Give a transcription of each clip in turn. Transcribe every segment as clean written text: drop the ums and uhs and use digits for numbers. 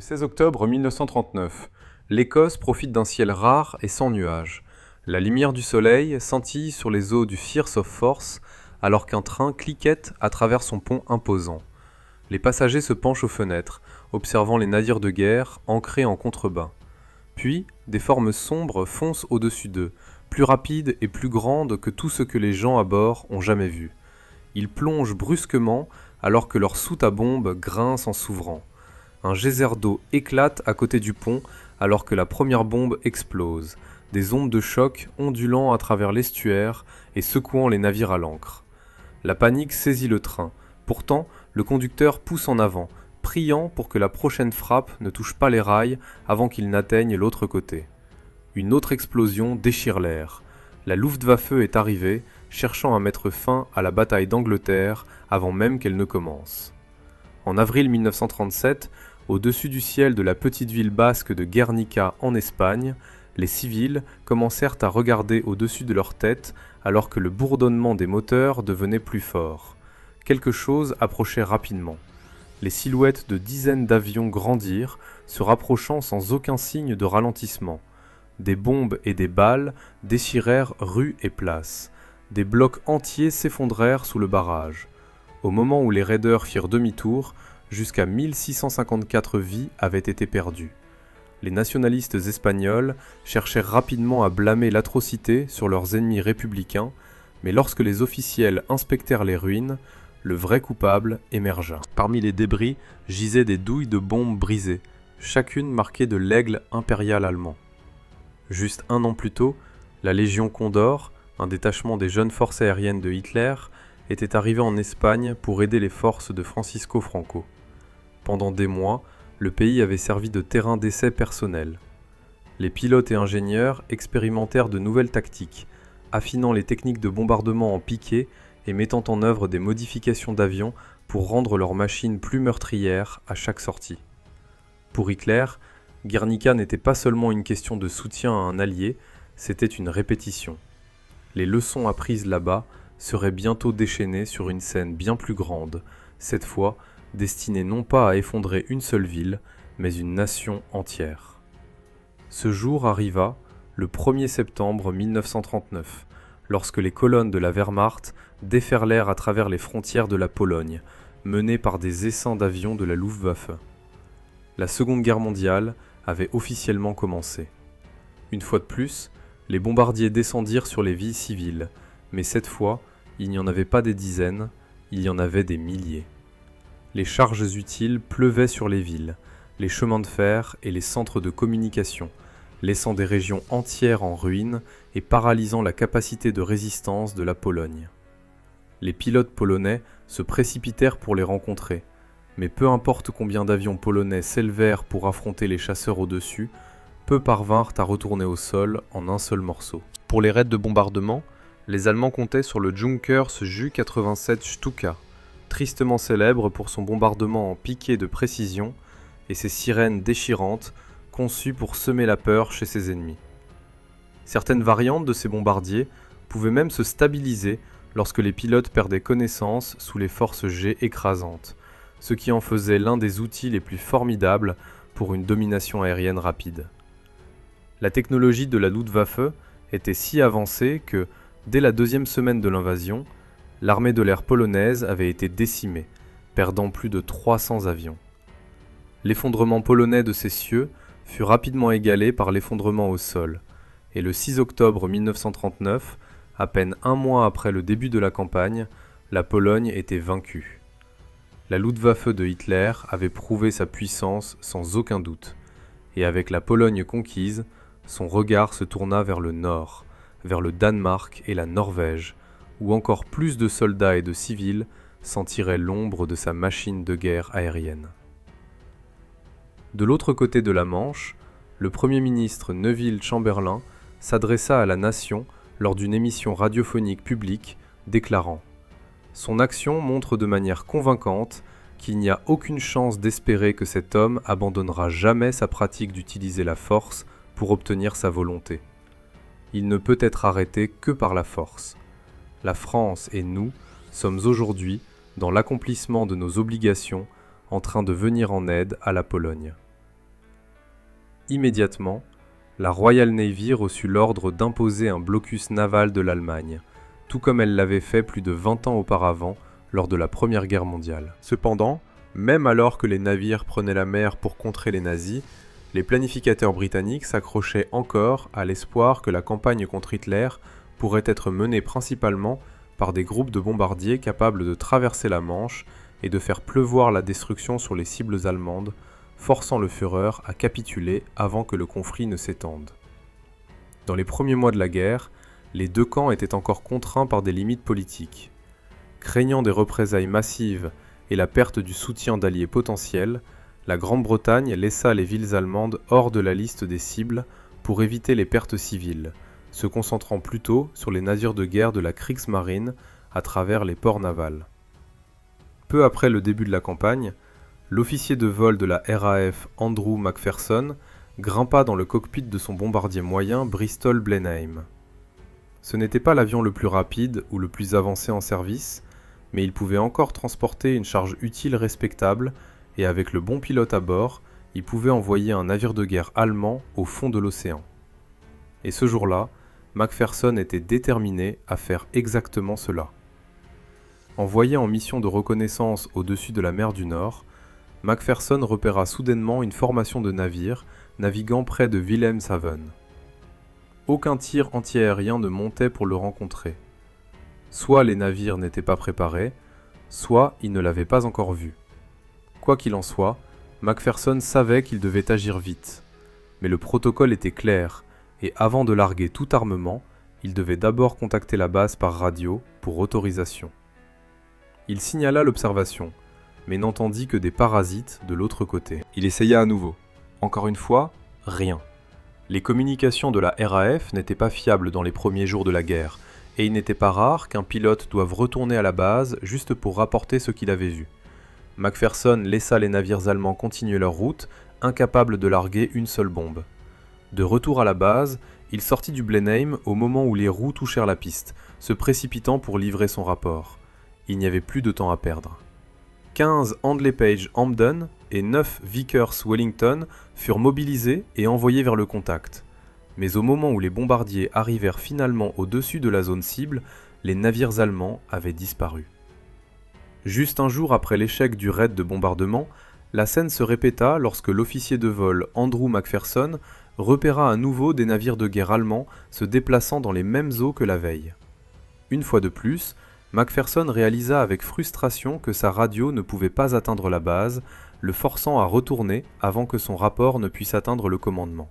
16 octobre 1939, l'Écosse profite d'un ciel rare et sans nuages. La lumière du soleil scintille sur les eaux du Firth of Forth alors qu'un train cliquette à travers son pont imposant. Les passagers se penchent aux fenêtres, observant les navires de guerre ancrés en contrebas. Puis, des formes sombres foncent au-dessus d'eux, plus rapides et plus grandes que tout ce que les gens à bord ont jamais vu. Ils plongent brusquement alors que leur soute à bombe grince en s'ouvrant. Un geyser d'eau éclate à côté du pont alors que la première bombe explose, des ondes de choc ondulant à travers l'estuaire et secouant les navires à l'ancre. La panique saisit le train. Pourtant, le conducteur pousse en avant, priant pour que la prochaine frappe ne touche pas les rails avant qu'ils n'atteignent l'autre côté. Une autre explosion déchire l'air. La Luftwaffe est arrivée, cherchant à mettre fin à la bataille d'Angleterre avant même qu'elle ne commence. En avril 1937, au-dessus du ciel de la petite ville basque de Guernica en Espagne, les civils commencèrent à regarder au-dessus de leur tête alors que le bourdonnement des moteurs devenait plus fort. Quelque chose approchait rapidement. Les silhouettes de dizaines d'avions grandirent, se rapprochant sans aucun signe de ralentissement. Des bombes et des balles déchirèrent rues et places. Des blocs entiers s'effondrèrent sous le barrage. Au moment où les raiders firent demi-tour, jusqu'à 1654 vies avaient été perdues. Les nationalistes espagnols cherchèrent rapidement à blâmer l'atrocité sur leurs ennemis républicains, mais lorsque les officiels inspectèrent les ruines, le vrai coupable émergea. Parmi les débris gisaient des douilles de bombes brisées, chacune marquée de l'aigle impérial allemand. Juste un an plus tôt, la Légion Condor, un détachement des jeunes forces aériennes de Hitler, était arrivé en Espagne pour aider les forces de Francisco Franco. Pendant des mois, le pays avait servi de terrain d'essai personnel. Les pilotes et ingénieurs expérimentèrent de nouvelles tactiques, affinant les techniques de bombardement en piqué et mettant en œuvre des modifications d'avions pour rendre leurs machines plus meurtrières à chaque sortie. Pour Hitler, Guernica n'était pas seulement une question de soutien à un allié, c'était une répétition. Les leçons apprises là-bas seraient bientôt déchaînées sur une scène bien plus grande, cette fois destinée non pas à effondrer une seule ville, mais une nation entière. Ce jour arriva le 1er septembre 1939, lorsque les colonnes de la Wehrmacht déferlèrent à travers les frontières de la Pologne, menées par des essaims d'avions de la Luftwaffe. La Seconde Guerre mondiale avait officiellement commencé. Une fois de plus, les bombardiers descendirent sur les villes civiles, mais cette fois, il n'y en avait pas des dizaines, il y en avait des milliers. Les charges utiles pleuvaient sur les villes, les chemins de fer et les centres de communication, laissant des régions entières en ruine et paralysant la capacité de résistance de la Pologne. Les pilotes polonais se précipitèrent pour les rencontrer, mais peu importe combien d'avions polonais s'élevèrent pour affronter les chasseurs au-dessus, peu parvinrent à retourner au sol en un seul morceau. Pour les raids de bombardement, les Allemands comptaient sur le Junkers Ju-87 Stuka, tristement célèbre pour son bombardement en piqué de précision et ses sirènes déchirantes conçues pour semer la peur chez ses ennemis. Certaines variantes de ces bombardiers pouvaient même se stabiliser lorsque les pilotes perdaient connaissance sous les forces G écrasantes, ce qui en faisait l'un des outils les plus formidables pour une domination aérienne rapide. La technologie de la Luftwaffe était si avancée que, dès la deuxième semaine de l'invasion, l'armée de l'air polonaise avait été décimée, perdant plus de 300 avions. L'effondrement polonais de ces cieux fut rapidement égalé par l'effondrement au sol, et le 6 octobre 1939, à peine un mois après le début de la campagne, la Pologne était vaincue. La Luftwaffe de Hitler avait prouvé sa puissance sans aucun doute, et avec la Pologne conquise, son regard se tourna vers le nord, vers le Danemark et la Norvège, où encore plus de soldats et de civils sentiraient l'ombre de sa machine de guerre aérienne. De l'autre côté de la Manche, le Premier ministre Neville Chamberlain s'adressa à la nation lors d'une émission radiophonique publique, déclarant « Son action montre de manière convaincante qu'il n'y a aucune chance d'espérer que cet homme abandonnera jamais sa pratique d'utiliser la force pour obtenir sa volonté. Il ne peut être arrêté que par la force. La France et nous sommes aujourd'hui, dans l'accomplissement de nos obligations, en train de venir en aide à la Pologne. Immédiatement, la Royal Navy reçut l'ordre d'imposer un blocus naval de l'Allemagne, tout comme elle l'avait fait plus de 20 ans auparavant lors de la Première Guerre mondiale. Cependant, même alors que les navires prenaient la mer pour contrer les nazis, les planificateurs britanniques s'accrochaient encore à l'espoir que la campagne contre Hitler pourrait être menée principalement par des groupes de bombardiers capables de traverser la Manche et de faire pleuvoir la destruction sur les cibles allemandes, forçant le Führer à capituler avant que le conflit ne s'étende. Dans les premiers mois de la guerre, les deux camps étaient encore contraints par des limites politiques. Craignant des représailles massives et la perte du soutien d'alliés potentiels, la Grande-Bretagne laissa les villes allemandes hors de la liste des cibles pour éviter les pertes civiles, se concentrant plutôt sur les navires de guerre de la Kriegsmarine à travers les ports navals. Peu après le début de la campagne, l'officier de vol de la RAF Andrew Macpherson grimpa dans le cockpit de son bombardier moyen Bristol Blenheim. Ce n'était pas l'avion le plus rapide ou le plus avancé en service, mais il pouvait encore transporter une charge utile respectable et avec le bon pilote à bord, il pouvait envoyer un navire de guerre allemand au fond de l'océan. Et ce jour-là, Macpherson était déterminé à faire exactement cela. Envoyé en mission de reconnaissance au-dessus de la mer du Nord, Macpherson repéra soudainement une formation de navires naviguant près de Wilhelmshaven. Aucun tir antiaérien ne montait pour le rencontrer. Soit les navires n'étaient pas préparés, soit ils ne l'avaient pas encore vu. Quoi qu'il en soit, Macpherson savait qu'il devait agir vite. Mais le protocole était clair, et avant de larguer tout armement, il devait d'abord contacter la base par radio pour autorisation. Il signala l'observation, mais n'entendit que des parasites de l'autre côté. Il essaya à nouveau. Encore une fois, rien. Les communications de la RAF n'étaient pas fiables dans les premiers jours de la guerre, et il n'était pas rare qu'un pilote doive retourner à la base juste pour rapporter ce qu'il avait vu. Macpherson laissa les navires allemands continuer leur route, incapables de larguer une seule bombe. De retour à la base, il sortit du Blenheim au moment où les roues touchèrent la piste, se précipitant pour livrer son rapport. Il n'y avait plus de temps à perdre. 15 Handley Page Hampden et 9 Vickers Wellington furent mobilisés et envoyés vers le contact. Mais au moment où les bombardiers arrivèrent finalement au-dessus de la zone cible, les navires allemands avaient disparu. Juste un jour après l'échec du raid de bombardement, la scène se répéta lorsque l'officier de vol Andrew Macpherson repéra à nouveau des navires de guerre allemands se déplaçant dans les mêmes eaux que la veille. Une fois de plus, Macpherson réalisa avec frustration que sa radio ne pouvait pas atteindre la base, le forçant à retourner avant que son rapport ne puisse atteindre le commandement.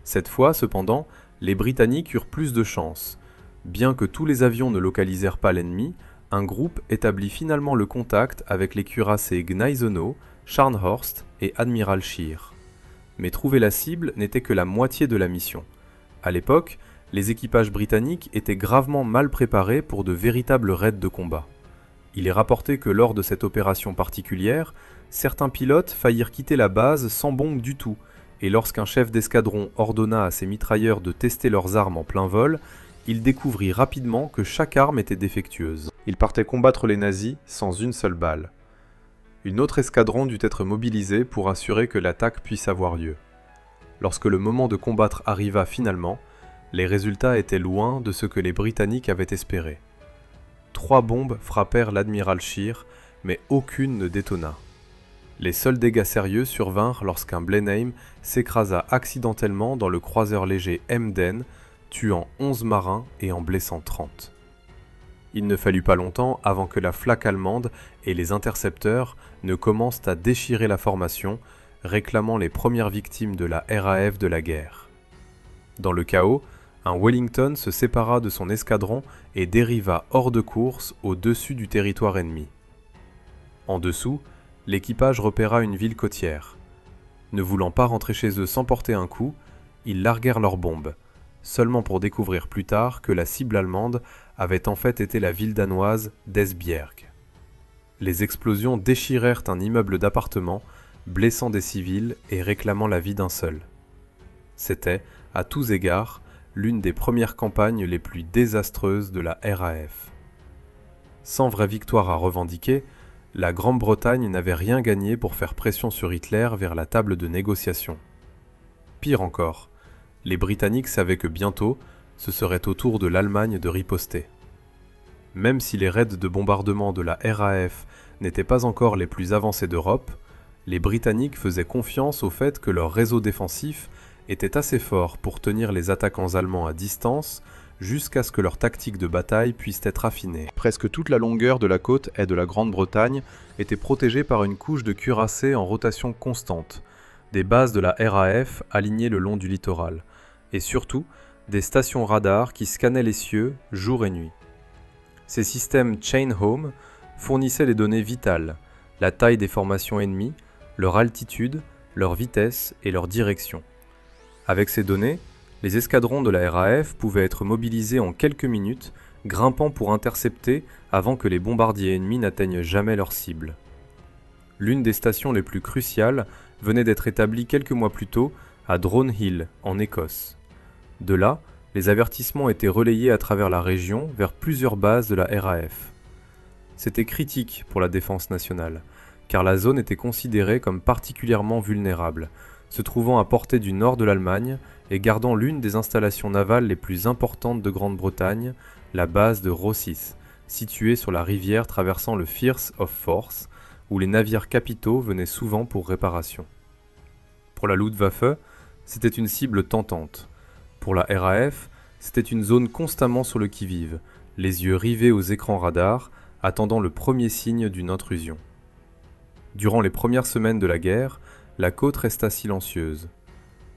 Cette fois, cependant, les Britanniques eurent plus de chance. Bien que tous les avions ne localisèrent pas l'ennemi, un groupe établit finalement le contact avec les cuirassés Gneisenau, Scharnhorst et Admiral Scheer. Mais trouver la cible n'était que la moitié de la mission. À l'époque, les équipages britanniques étaient gravement mal préparés pour de véritables raids de combat. Il est rapporté que lors de cette opération particulière, certains pilotes faillirent quitter la base sans bombe du tout, et lorsqu'un chef d'escadron ordonna à ses mitrailleurs de tester leurs armes en plein vol, il découvrit rapidement que chaque arme était défectueuse. Il partait combattre les nazis sans une seule balle. Une autre escadron dut être mobilisée pour assurer que l'attaque puisse avoir lieu. Lorsque le moment de combattre arriva finalement, les résultats étaient loin de ce que les Britanniques avaient espéré. 3 bombes frappèrent l'admiral Scheer, mais aucune ne détonna. Les seuls dégâts sérieux survinrent lorsqu'un Blenheim s'écrasa accidentellement dans le croiseur léger Emden, tuant 11 marins et en blessant 30. Il ne fallut pas longtemps avant que la flaque allemande et les intercepteurs ne commencent à déchirer la formation, réclamant les premières victimes de la RAF de la guerre. Dans le chaos, un Wellington se sépara de son escadron et dériva hors de course au-dessus du territoire ennemi. En dessous, l'équipage repéra une ville côtière. Ne voulant pas rentrer chez eux sans porter un coup, ils larguèrent leurs bombes, seulement pour découvrir plus tard que la cible allemande avait en fait été la ville danoise d'Esbjerg. Les explosions déchirèrent un immeuble d'appartements, blessant des civils et réclamant la vie d'un seul. C'était, à tous égards, l'une des premières campagnes les plus désastreuses de la RAF. Sans vraie victoire à revendiquer, la Grande-Bretagne n'avait rien gagné pour faire pression sur Hitler vers la table de négociation. Pire encore, les Britanniques savaient que bientôt, ce serait au tour de l'Allemagne de riposter. Même si les raids de bombardement de la RAF n'étaient pas encore les plus avancés d'Europe, les Britanniques faisaient confiance au fait que leur réseau défensif était assez fort pour tenir les attaquants allemands à distance jusqu'à ce que leur tactique de bataille puisse être affinée. Presque toute la longueur de la côte est de la Grande-Bretagne était protégée par une couche de cuirassés en rotation constante, des bases de la RAF alignées le long du littoral, et surtout des stations radars qui scannaient les cieux jour et nuit. Ces systèmes Chain Home fournissaient les données vitales, la taille des formations ennemies, leur altitude, leur vitesse et leur direction. Avec ces données, les escadrons de la RAF pouvaient être mobilisés en quelques minutes, grimpant pour intercepter avant que les bombardiers ennemis n'atteignent jamais leur cible. L'une des stations les plus cruciales venait d'être établie quelques mois plus tôt à Drone Hill, en Écosse. De là, les avertissements étaient relayés à travers la région vers plusieurs bases de la RAF. C'était critique pour la défense nationale, car la zone était considérée comme particulièrement vulnérable, se trouvant à portée du nord de l'Allemagne et gardant l'une des installations navales les plus importantes de Grande-Bretagne, la base de Rosyth, située sur la rivière traversant le Firth of Forth, où les navires capitaux venaient souvent pour réparation. Pour la Luftwaffe, c'était une cible tentante. Pour la RAF, c'était une zone constamment sur le qui-vive, les yeux rivés aux écrans radars, attendant le premier signe d'une intrusion. Durant les premières semaines de la guerre, la côte resta silencieuse.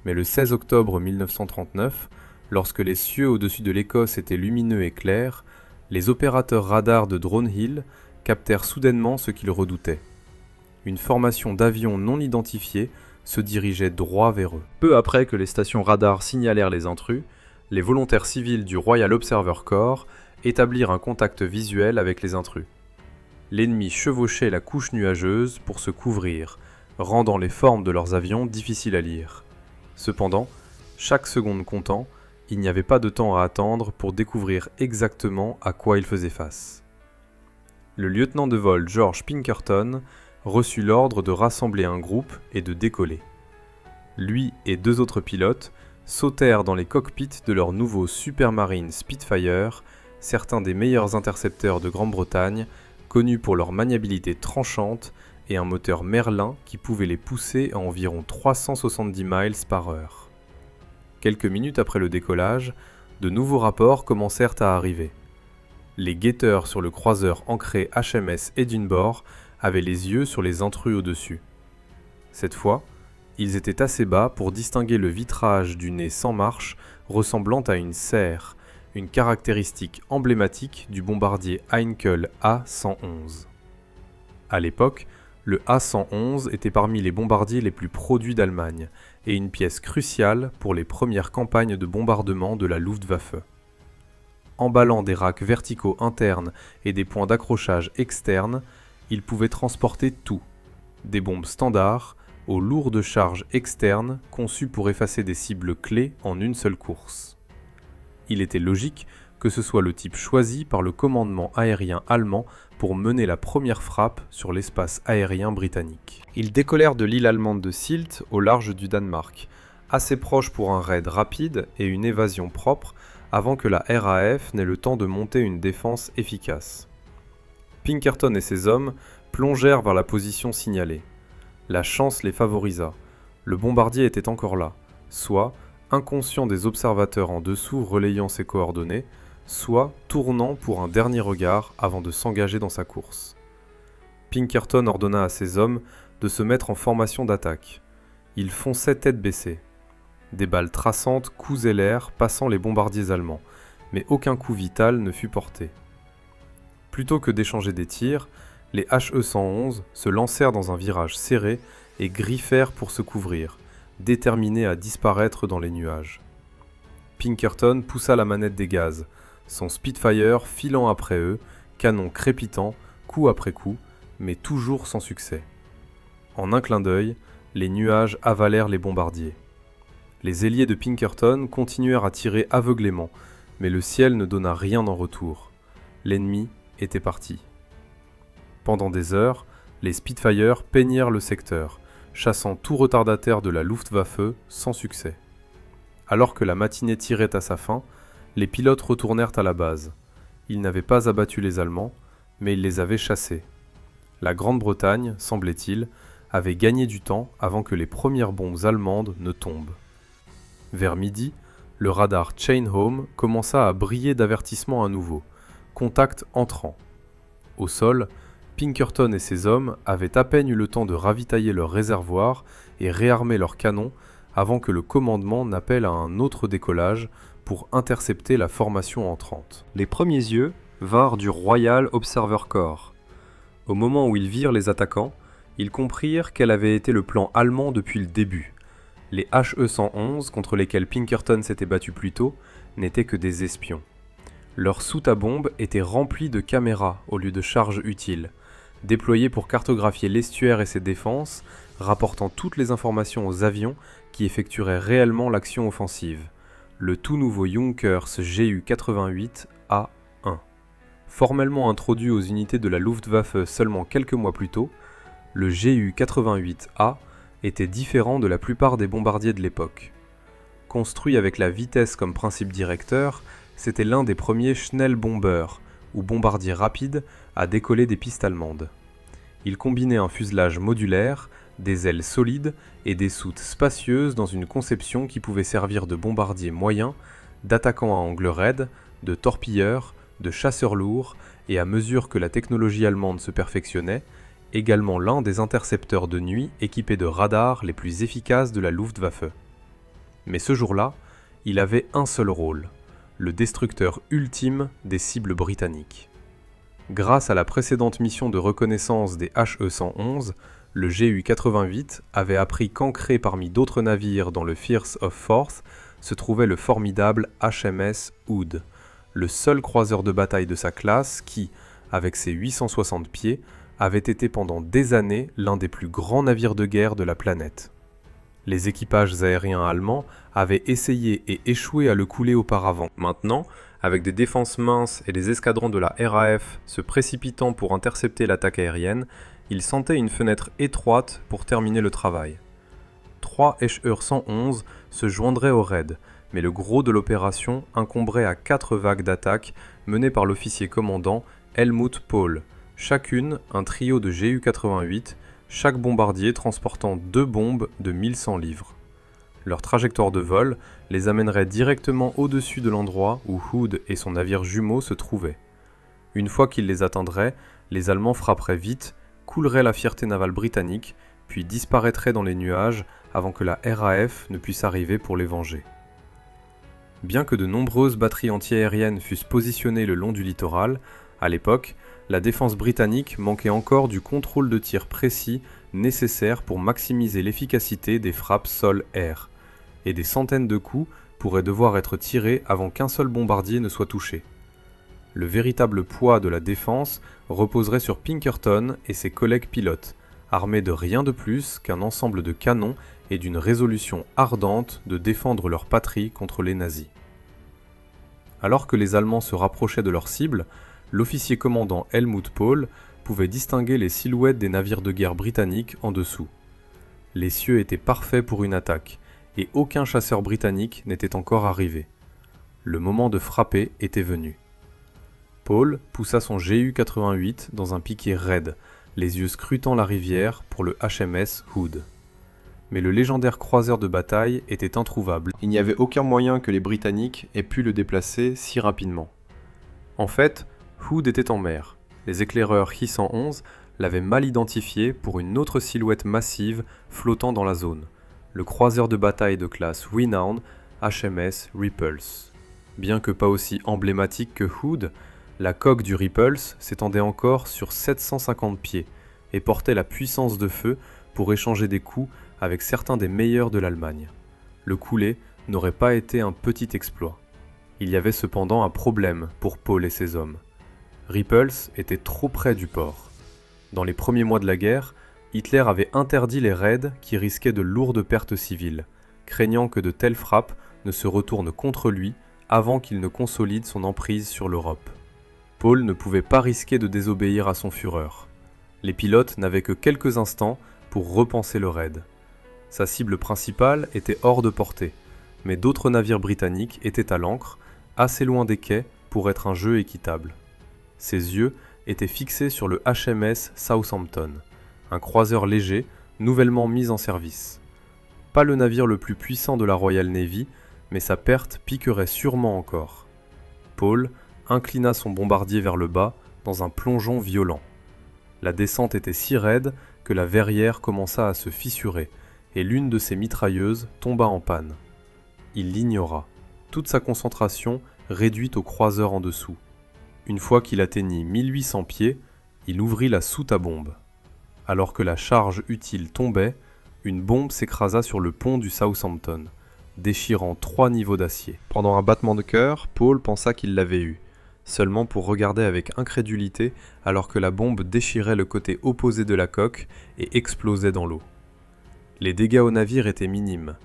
Mais le 16 octobre 1939, lorsque les cieux au-dessus de l'Écosse étaient lumineux et clairs, les opérateurs radars de Drone Hill captèrent soudainement ce qu'ils redoutaient. Une formation d'avions non identifiés se dirigeait droit vers eux. Peu après que les stations radars signalèrent les intrus, les volontaires civils du Royal Observer Corps établirent un contact visuel avec les intrus. L'ennemi chevauchait la couche nuageuse pour se couvrir, rendant les formes de leurs avions difficiles à lire. Cependant, chaque seconde comptant, il n'y avait pas de temps à attendre pour découvrir exactement à quoi ils faisaient face. Le lieutenant de vol George Pinkerton reçut l'ordre de rassembler un groupe et de décoller. Lui et deux autres pilotes sautèrent dans les cockpits de leur nouveau Supermarine Spitfire, certains des meilleurs intercepteurs de Grande-Bretagne, connus pour leur maniabilité tranchante et un moteur Merlin qui pouvait les pousser à environ 370 miles par heure. Quelques minutes après le décollage, de nouveaux rapports commencèrent à arriver. Les guetteurs sur le croiseur ancré HMS Edinburgh avaient les yeux sur les intrus au-dessus. Cette fois, ils étaient assez bas pour distinguer le vitrage du nez sans marche ressemblant à une serre, une caractéristique emblématique du bombardier Heinkel A-111. À l'époque, le A-111 était parmi les bombardiers les plus produits d'Allemagne et une pièce cruciale pour les premières campagnes de bombardement de la Luftwaffe. Emballant des racks verticaux internes et des points d'accrochage externes, il pouvait transporter tout, des bombes standards aux lourdes charges externes conçues pour effacer des cibles clés en une seule course. Il était logique que ce soit le type choisi par le commandement aérien allemand pour mener la première frappe sur l'espace aérien britannique. Ils décollèrent de l'île allemande de Sylt au large du Danemark, assez proche pour un raid rapide et une évasion propre avant que la RAF n'ait le temps de monter une défense efficace. Pinkerton et ses hommes plongèrent vers la position signalée. La chance les favorisa. Le bombardier était encore là, soit inconscient des observateurs en dessous relayant ses coordonnées, soit tournant pour un dernier regard avant de s'engager dans sa course. Pinkerton ordonna à ses hommes de se mettre en formation d'attaque. Ils fonçaient tête baissée. Des balles traçantes cousaient l'air passant les bombardiers allemands, mais aucun coup vital ne fut porté. Plutôt que d'échanger des tirs, les HE-111 se lancèrent dans un virage serré et griffèrent pour se couvrir, déterminés à disparaître dans les nuages. Pinkerton poussa la manette des gaz, son Spitfire filant après eux, canon crépitant, coup après coup, mais toujours sans succès. En un clin d'œil, les nuages avalèrent les bombardiers. Les ailiers de Pinkerton continuèrent à tirer aveuglément, mais le ciel ne donna rien en retour. L'ennemi était parti. Pendant des heures, les Spitfire peignèrent le secteur, chassant tout retardataire de la Luftwaffe sans succès. Alors que la matinée tirait à sa fin, les pilotes retournèrent à la base. Ils n'avaient pas abattu les Allemands, mais ils les avaient chassés. La Grande-Bretagne, semblait-il, avait gagné du temps avant que les premières bombes allemandes ne tombent. Vers midi, le radar Chain Home commença à briller d'avertissements à nouveau. Contact entrant. Au sol, Pinkerton et ses hommes avaient à peine eu le temps de ravitailler leurs réservoirs et réarmer leurs canons avant que le commandement n'appelle à un autre décollage pour intercepter la formation entrante. Les premiers yeux vinrent du Royal Observer Corps. Au moment où ils virent les attaquants, ils comprirent quel avait été le plan allemand depuis le début. Les HE-111, contre lesquels Pinkerton s'était battu plus tôt, n'étaient que des espions. Leur soute à bombes était remplie de caméras au lieu de charges utiles, déployées pour cartographier l'estuaire et ses défenses, rapportant toutes les informations aux avions qui effectueraient réellement l'action offensive. Le tout nouveau Junkers Ju-88A1. Formellement introduit aux unités de la Luftwaffe seulement quelques mois plus tôt, le Ju-88A était différent de la plupart des bombardiers de l'époque. Construit avec la vitesse comme principe directeur, c'était l'un des premiers Schnellbomber, ou bombardiers rapides, à décoller des pistes allemandes. Il combinait un fuselage modulaire, des ailes solides et des soutes spacieuses dans une conception qui pouvait servir de bombardier moyen, d'attaquant à angle raide, de torpilleur, de chasseurs lourds et à mesure que la technologie allemande se perfectionnait, également l'un des intercepteurs de nuit équipés de radars les plus efficaces de la Luftwaffe. Mais ce jour-là, il avait un seul rôle, le destructeur ultime des cibles britanniques. Grâce à la précédente mission de reconnaissance des HE-111, le Ju-88 avait appris qu'ancré parmi d'autres navires dans le Firth of Forth se trouvait le formidable HMS Hood, le seul croiseur de bataille de sa classe qui, avec ses 860 pieds, avait été pendant des années l'un des plus grands navires de guerre de la planète. Les équipages aériens allemands avaient essayé et échoué à le couler auparavant. Maintenant, avec des défenses minces et des escadrons de la RAF se précipitant pour intercepter l'attaque aérienne, ils sentaient une fenêtre étroite pour terminer le travail. 3 HE-111 se joindraient au raid, mais le gros de l'opération incomberait à 4 vagues d'attaque menées par l'officier commandant Helmut Pohl, chacune un trio de Ju-88, chaque bombardier transportant 2 bombes de 1100 livres. Leur trajectoire de vol les amènerait directement au-dessus de l'endroit où Hood et son navire jumeau se trouvaient. Une fois qu'ils les atteindraient, les Allemands frapperaient vite, couleraient la fierté navale britannique, puis disparaîtraient dans les nuages avant que la RAF ne puisse arriver pour les venger. Bien que de nombreuses batteries antiaériennes fussent positionnées le long du littoral, à l'époque, la défense britannique manquait encore du contrôle de tir précis nécessaire pour maximiser l'efficacité des frappes sol-air, et des centaines de coups pourraient devoir être tirés avant qu'un seul bombardier ne soit touché. Le véritable poids de la défense reposerait sur Pinkerton et ses collègues pilotes, armés de rien de plus qu'un ensemble de canons et d'une résolution ardente de défendre leur patrie contre les nazis. Alors que les Allemands se rapprochaient de leur cible, l'officier commandant Helmut Pohl pouvait distinguer les silhouettes des navires de guerre britanniques en dessous. Les cieux étaient parfaits pour une attaque, et aucun chasseur britannique n'était encore arrivé. Le moment de frapper était venu. Pohl poussa son Ju-88 dans un piqué raide, les yeux scrutant la rivière pour le HMS Hood. Mais le légendaire croiseur de bataille était introuvable. Il n'y avait aucun moyen que les Britanniques aient pu le déplacer si rapidement. En fait, Hood était en mer. Les éclaireurs Hi-111 l'avaient mal identifié pour une autre silhouette massive flottant dans la zone, le croiseur de bataille de classe Renown HMS Repulse. Bien que pas aussi emblématique que Hood, la coque du Repulse s'étendait encore sur 750 pieds et portait la puissance de feu pour échanger des coups avec certains des meilleurs de l'Allemagne. Le couler n'aurait pas été un petit exploit. Il y avait cependant un problème pour Pohl et ses hommes. Repulse était trop près du port. Dans les premiers mois de la guerre, Hitler avait interdit les raids qui risquaient de lourdes pertes civiles, craignant que de telles frappes ne se retournent contre lui avant qu'il ne consolide son emprise sur l'Europe. Pohl ne pouvait pas risquer de désobéir à son Führer. Les pilotes n'avaient que quelques instants pour repenser le raid. Sa cible principale était hors de portée, mais d'autres navires britanniques étaient à l'ancre, assez loin des quais pour être un jeu équitable. Ses yeux étaient fixés sur le HMS Southampton, un croiseur léger nouvellement mis en service. Pas le navire le plus puissant de la Royal Navy, mais sa perte piquerait sûrement encore. Paul inclina son bombardier vers le bas dans un plongeon violent. La descente était si raide que la verrière commença à se fissurer et l'une de ses mitrailleuses tomba en panne. Il l'ignora, toute sa concentration réduite au croiseur en dessous. Une fois qu'il atteignit 1800 pieds, il ouvrit la soute à bombe. Alors que la charge utile tombait, une bombe s'écrasa sur le pont du Southampton, déchirant 3 niveaux d'acier. Pendant un battement de cœur, Paul pensa qu'il l'avait eu, seulement pour regarder avec incrédulité alors que la bombe déchirait le côté opposé de la coque et explosait dans l'eau. Les dégâts au navire étaient minimes.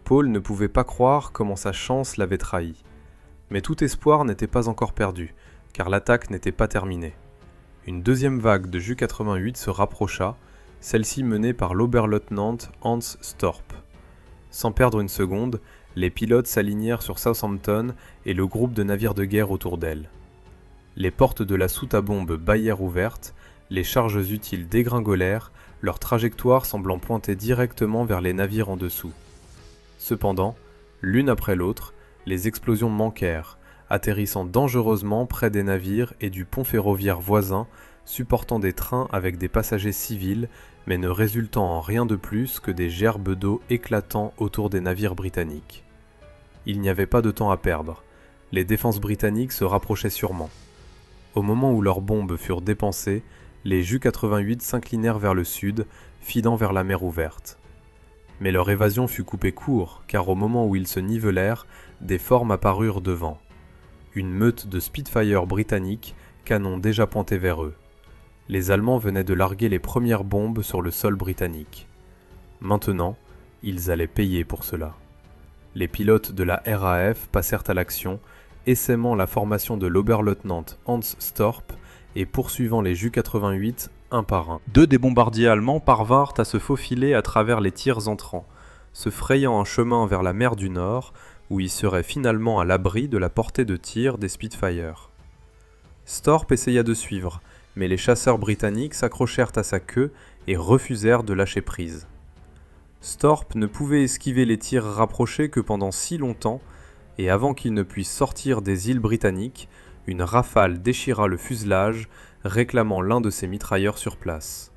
Paul ne pouvait pas croire comment sa chance l'avait trahi. Mais tout espoir n'était pas encore perdu, car l'attaque n'était pas terminée. Une deuxième vague de Ju-88 se rapprocha, celle-ci menée par l'Oberleutnant Hans Storp. Sans perdre une seconde, les pilotes s'alignèrent sur Southampton et le groupe de navires de guerre autour d'elle. Les portes de la soute à bombe bâillèrent ouvertes, les charges utiles dégringolèrent, leur trajectoire semblant pointer directement vers les navires en dessous. Cependant, l'une après l'autre, les explosions manquèrent, atterrissant dangereusement près des navires et du pont ferroviaire voisin, supportant des trains avec des passagers civils, mais ne résultant en rien de plus que des gerbes d'eau éclatant autour des navires britanniques. Il n'y avait pas de temps à perdre. Les défenses britanniques se rapprochaient sûrement. Au moment où leurs bombes furent dépensées, les Ju-88 s'inclinèrent vers le sud, filant vers la mer ouverte. Mais leur évasion fut coupée court, car au moment où ils se nivelèrent, des formes apparurent devant. Une meute de Spitfire britanniques, canons déjà pointés vers eux. Les Allemands venaient de larguer les premières bombes sur le sol britannique. Maintenant, ils allaient payer pour cela. Les pilotes de la RAF passèrent à l'action, essaimant la formation de l'Oberleutnant Hans Storp et poursuivant les Ju-88 un par un. 2 des bombardiers allemands parvinrent à se faufiler à travers les tirs entrants, se frayant un chemin vers la mer du Nord, où ils seraient finalement à l'abri de la portée de tir des Spitfire. Storp essaya de suivre, mais les chasseurs britanniques s'accrochèrent à sa queue et refusèrent de lâcher prise. Storp ne pouvait esquiver les tirs rapprochés que pendant si longtemps, et avant qu'il ne puisse sortir des îles britanniques, une rafale déchira le fuselage, réclamant l'un de ses mitrailleurs sur place.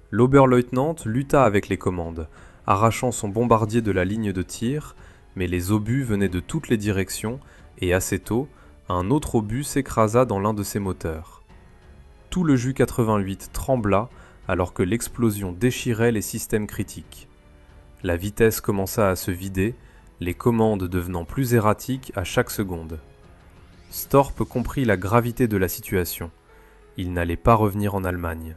L'Oberleutnant lutta avec les commandes, arrachant son bombardier de la ligne de tir, mais les obus venaient de toutes les directions, et assez tôt, un autre obus s'écrasa dans l'un de ses moteurs. Tout le Ju-88 trembla alors que l'explosion déchirait les systèmes critiques. La vitesse commença à se vider, les commandes devenant plus erratiques à chaque seconde. Storp comprit la gravité de la situation. Il n'allait pas revenir en Allemagne.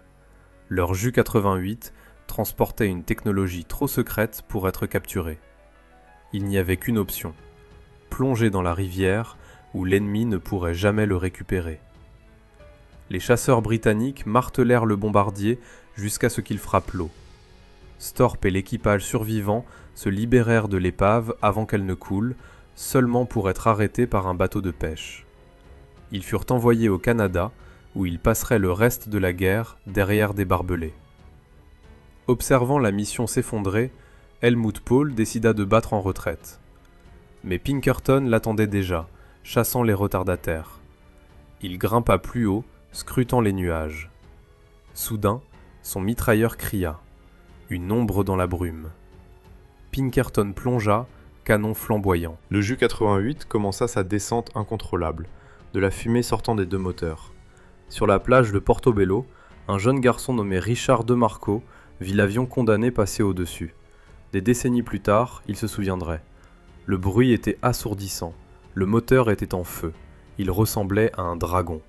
Leur Ju-88 transportait une technologie trop secrète pour être capturée. Il n'y avait qu'une option, plonger dans la rivière où l'ennemi ne pourrait jamais le récupérer. Les chasseurs britanniques martelèrent le bombardier jusqu'à ce qu'il frappe l'eau. Storp et l'équipage survivant se libérèrent de l'épave avant qu'elle ne coule, seulement pour être arrêtés par un bateau de pêche. Ils furent envoyés au Canada, où ils passeraient le reste de la guerre derrière des barbelés. Observant la mission s'effondrer, Helmut Paul décida de battre en retraite. Mais Pinkerton l'attendait déjà, chassant les retardataires. Il grimpa plus haut, scrutant les nuages. Soudain, son mitrailleur cria. Une ombre dans la brume. Pinkerton plongea, canon flamboyant. Le Ju-88 commença sa descente incontrôlable, de la fumée sortant des 2 moteurs. Sur la plage de Portobello, un jeune garçon nommé Richard De Marco vit l'avion condamné passer au-dessus. Des décennies plus tard, il se souviendrait. Le bruit était assourdissant, le moteur était en feu, il ressemblait à un dragon.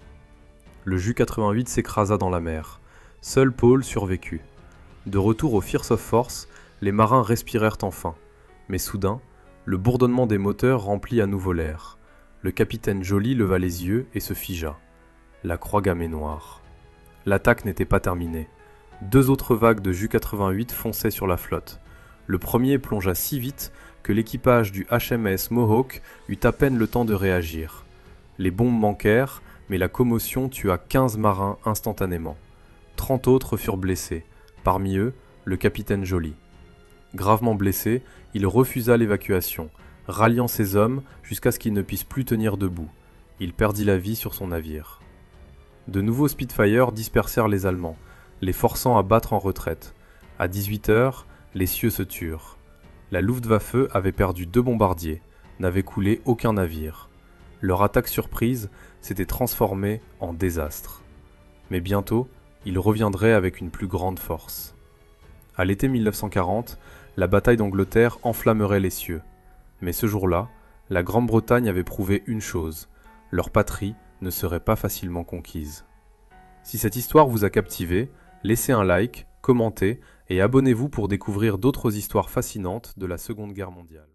Le Ju-88 s'écrasa dans la mer. Seul Paul survécut. De retour au Firth of Forth, les marins respirèrent enfin. Mais soudain, le bourdonnement des moteurs remplit à nouveau l'air. Le capitaine Joly leva les yeux et se figea. La croix gammée noire. L'attaque n'était pas terminée. Deux autres vagues de Ju-88 fonçaient sur la flotte. Le premier plongea si vite que l'équipage du HMS Mohawk eut à peine le temps de réagir. Les bombes manquèrent, mais la commotion tua 15 marins instantanément. 30 autres furent blessés, parmi eux le capitaine Joly. Gravement blessé, il refusa l'évacuation, ralliant ses hommes jusqu'à ce qu'il ne puisse plus tenir debout. Il perdit la vie sur son navire. De nouveaux Spitfire dispersèrent les Allemands, les forçant à battre en retraite. À 18h, les cieux se turent. La Luftwaffe avait perdu 2 bombardiers, n'avait coulé aucun navire. Leur attaque surprise s'était transformée en désastre. Mais bientôt, ils reviendraient avec une plus grande force. À l'été 1940, la bataille d'Angleterre enflammerait les cieux. Mais ce jour-là, la Grande-Bretagne avait prouvé une chose, leur patrie ne serait pas facilement conquise. Si cette histoire vous a captivé, laissez un like, commentez et abonnez-vous pour découvrir d'autres histoires fascinantes de la Seconde Guerre mondiale.